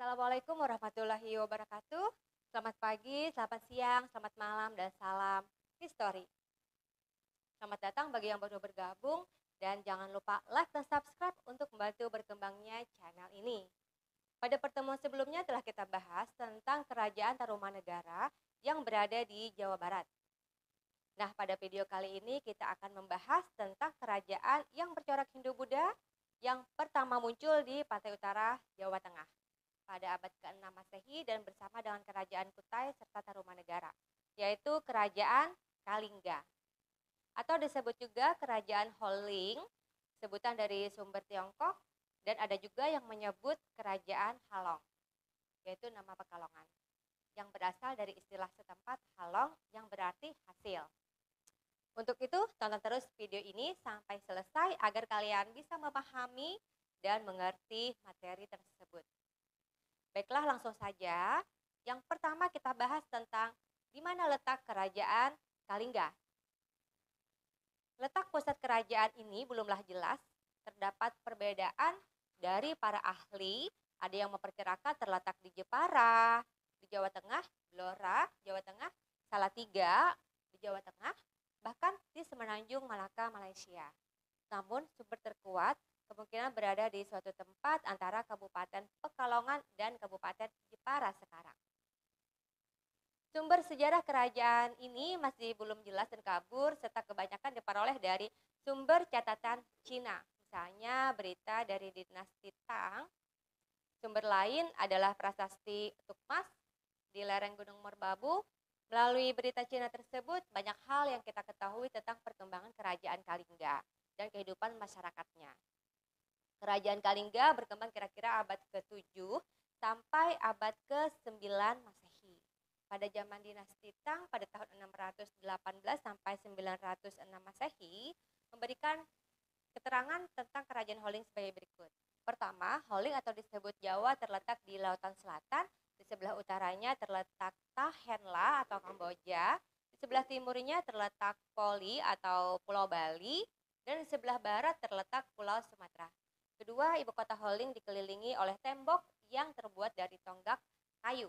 Assalamualaikum warahmatullahi wabarakatuh. Selamat pagi, selamat siang, selamat malam, dan salam history. Selamat datang bagi yang baru bergabung, dan jangan lupa like dan subscribe untuk membantu berkembangnya channel ini. Pada pertemuan sebelumnya telah kita bahas tentang Kerajaan Tarumanegara yang berada di Jawa Barat. Nah, pada video kali ini kita akan membahas tentang kerajaan yang bercorak Hindu-Buddha yang pertama muncul di pantai utara Jawa Tengah pada abad ke-6 Masehi dan bersama dengan Kerajaan Kutai serta Tarumanegara, yaitu Kerajaan Kalingga. Atau disebut juga Kerajaan Holing, sebutan dari sumber Tiongkok, dan ada juga yang menyebut Kerajaan Halong, yaitu nama Pekalongan, yang berasal dari istilah setempat halong yang berarti hasil. Untuk itu, tonton terus video ini sampai selesai agar kalian bisa memahami dan mengerti materi tersebut. Baiklah, langsung saja. Yang pertama kita bahas tentang di mana letak Kerajaan Kalingga. Letak pusat kerajaan ini belumlah jelas. Terdapat perbedaan dari para ahli. Ada yang memperkirakan terletak di Jepara, di Jawa Tengah, Blora, Jawa Tengah, Salatiga, di Jawa Tengah, bahkan di Semenanjung Malaka, Malaysia. Namun sumber terkuat kemungkinan berada di suatu tempat antara Kabupaten Pekalongan dan Kabupaten Jepara sekarang. Sumber sejarah kerajaan ini masih belum jelas dan kabur, serta kebanyakan diperoleh dari sumber catatan Cina. Misalnya berita dari dinasti Tang. Sumber lain adalah prasasti Tukmas di lereng Gunung Merbabu. Melalui berita Cina tersebut, banyak hal yang kita ketahui tentang perkembangan kerajaan Kalingga dan kehidupan masyarakatnya. Kerajaan Kalingga berkembang kira-kira abad ke-7 sampai abad ke-9 Masehi. Pada zaman dinasti Tang pada tahun 618 sampai 906 Masehi memberikan keterangan tentang kerajaan Holing sebagai berikut. Pertama, Holing atau disebut Jawa terletak di lautan selatan. Di sebelah utaranya terletak Tahenla atau Kamboja. Di sebelah timurnya terletak Poli atau Pulau Bali. Dan di sebelah barat terletak Pulau Sumatera. Kedua, ibu kota Holing dikelilingi oleh tembok yang terbuat dari tonggak kayu.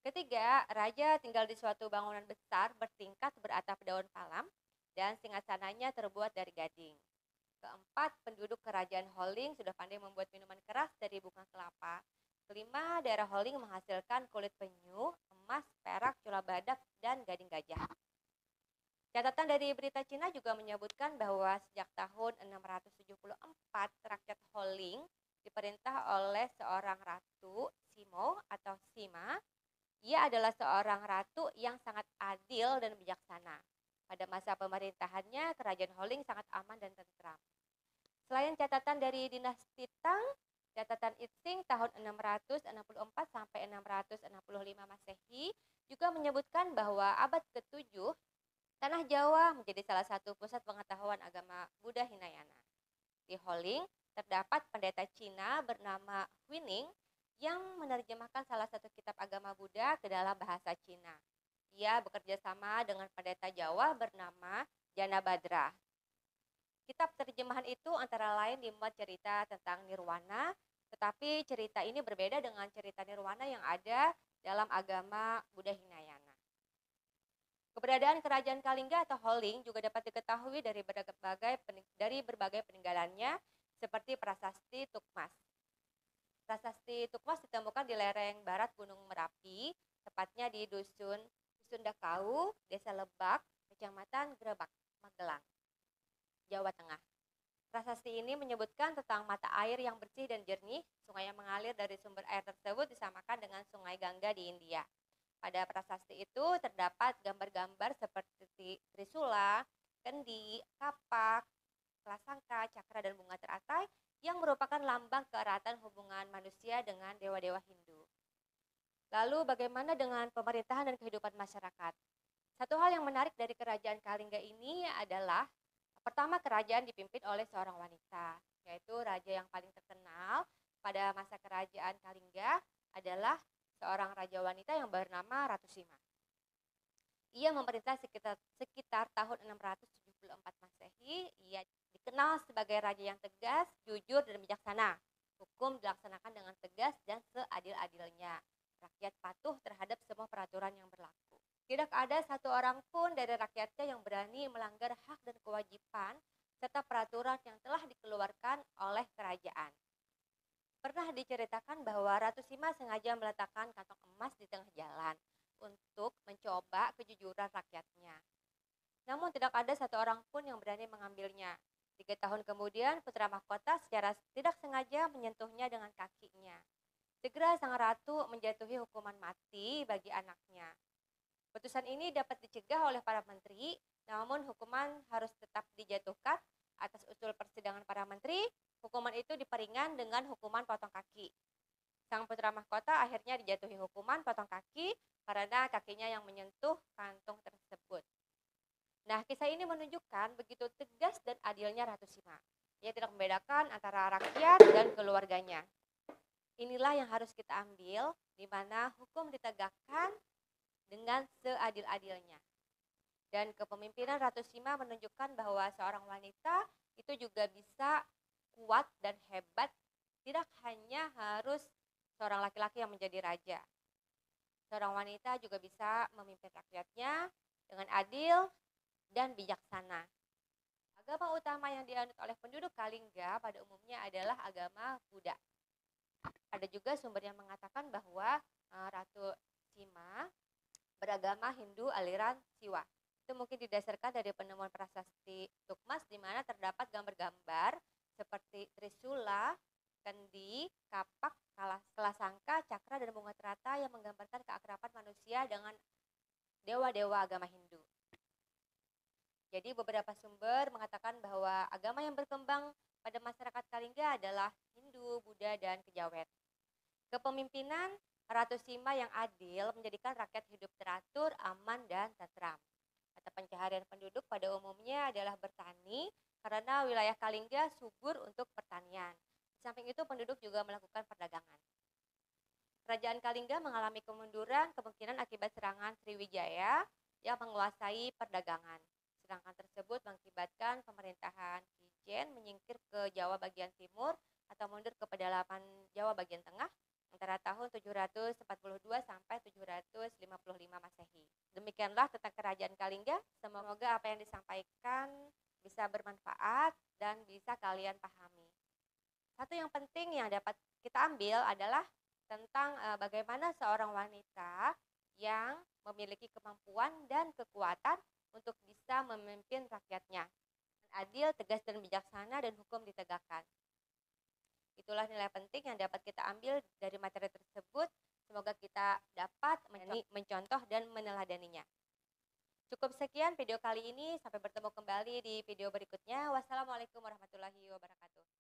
Ketiga, raja tinggal di suatu bangunan besar bertingkat beratap daun palam dan singgasananya terbuat dari gading. Keempat, penduduk kerajaan Holing sudah pandai membuat minuman keras dari bunga kelapa. Kelima, daerah Holing menghasilkan kulit penyu, emas, perak, cula badak, dan gading gajah. Catatan dari berita Cina juga menyebutkan bahwa sejak tahun 674, rakyat Holing diperintah oleh seorang ratu, Simo atau Sima. Ia adalah seorang ratu yang sangat adil dan bijaksana. Pada masa pemerintahannya, kerajaan Holing sangat aman dan tentram. Selain catatan dari dinasti Tang, catatan Itsing tahun 664 sampai 665 Masehi juga menyebutkan bahwa abad ke-7 Tanah Jawa menjadi salah satu pusat pengetahuan agama Buddha Hinayana. Di Holing terdapat pendeta Cina bernama Huining yang menerjemahkan salah satu kitab agama Buddha ke dalam bahasa Cina. Ia bekerja sama dengan pendeta Jawa bernama Jana Badra. Kitab terjemahan itu antara lain dimuat cerita tentang nirwana, tetapi cerita ini berbeda dengan cerita nirwana yang ada dalam agama Buddha Hinayana. Keberadaan kerajaan Kalingga atau Holing juga dapat diketahui dari berbagai peninggalannya seperti prasasti Tukmas. Prasasti Tukmas ditemukan di lereng barat Gunung Merapi, tepatnya di Dusun Dakau, Desa Lebak, Kecamatan Grebak, Magelang, Jawa Tengah. Prasasti ini menyebutkan tentang mata air yang bersih dan jernih. Sungai yang mengalir dari sumber air tersebut disamakan dengan Sungai Gangga di India. Pada prasasti itu terdapat gambar-gambar seperti trisula, kendi, kapak, kelasangka, cakra, dan bunga teratai yang merupakan lambang keeratan hubungan manusia dengan dewa-dewa Hindu. Lalu bagaimana dengan pemerintahan dan kehidupan masyarakat? Satu hal yang menarik dari kerajaan Kalingga ini adalah pertama, kerajaan dipimpin oleh seorang wanita, yaitu raja yang paling terkenal pada masa kerajaan Kalingga adalah seorang raja wanita yang bernama Ratu Sima. Ia memerintah sekitar tahun 674 Masehi. Ia dikenal sebagai raja yang tegas, jujur, dan bijaksana. Hukum dilaksanakan dengan tegas dan seadil-adilnya. Rakyat patuh terhadap semua peraturan yang berlaku. Tidak ada satu orang pun dari rakyatnya yang berani melanggar hak dan kewajiban serta peraturan yang telah dikeluarkan oleh kerajaan. Pernah diceritakan bahwa Ratu Sima sengaja meletakkan kantong emas di tengah jalan untuk mencoba kejujuran rakyatnya. Namun tidak ada satu orang pun yang berani mengambilnya. 3 tahun kemudian, putra mahkota secara tidak sengaja menyentuhnya dengan kakinya. Segera sang ratu menjatuhi hukuman mati bagi anaknya. Putusan ini dapat dicegah oleh para menteri, namun hukuman harus tetap dijatuhkan atas usul persidangan para menteri. Hukuman itu diperingan dengan hukuman potong kaki. Sang putra mahkota akhirnya dijatuhi hukuman potong kaki karena kakinya yang menyentuh kantung tersebut. Nah, kisah ini menunjukkan begitu tegas dan adilnya Ratu Sima. Ia tidak membedakan antara rakyat dan keluarganya. Inilah yang harus kita ambil, di mana hukum ditegakkan dengan seadil-adilnya. Dan kepemimpinan Ratu Sima menunjukkan bahwa seorang wanita itu juga bisa kuat dan hebat, tidak hanya harus seorang laki-laki yang menjadi raja. Seorang wanita juga bisa memimpin rakyatnya dengan adil dan bijaksana. Agama utama yang dianut oleh penduduk Kalingga pada umumnya adalah agama Buddha. Ada juga sumber yang mengatakan bahwa Ratu Sima beragama Hindu aliran Siwa. Itu mungkin didasarkan dari penemuan prasasti Tukmas di mana terdapat gambar-gambar seperti Trisula, kendi, kapak, kelasangka, cakra, dan bunga terata yang menggambarkan keakraban manusia dengan dewa-dewa agama Hindu. Jadi beberapa sumber mengatakan bahwa agama yang berkembang pada masyarakat Kalingga adalah Hindu, Buddha, dan Kejawen. Kepemimpinan Ratu Sima yang adil menjadikan rakyat hidup teratur, aman, dan tentram. Mata pencaharian penduduk pada umumnya adalah bertani karena wilayah Kalingga subur untuk pertanian. Di samping itu penduduk juga melakukan perdagangan. Kerajaan Kalingga mengalami kemunduran kemungkinan akibat serangan Sriwijaya yang menguasai perdagangan. Serangan tersebut mengakibatkan pemerintahan Kijen menyingkir ke Jawa bagian timur atau mundur ke pedalaman Jawa bagian tengah antara tahun 742 sampai 755 Masehi. Demikianlah tentang kerajaan Kalingga. Semoga apa yang disampaikan bisa bermanfaat dan bisa kalian pahami. Satu yang penting yang dapat kita ambil adalah tentang bagaimana seorang wanita yang memiliki kemampuan dan kekuatan untuk bisa memimpin rakyatnya. Adil, tegas, dan bijaksana, dan hukum ditegakkan. Itulah nilai penting yang dapat kita ambil dari materi tersebut. Semoga kita dapat mencontoh dan meneladaninya. Cukup sekian video kali ini. Sampai bertemu kembali di video berikutnya. Wassalamualaikum warahmatullahi wabarakatuh.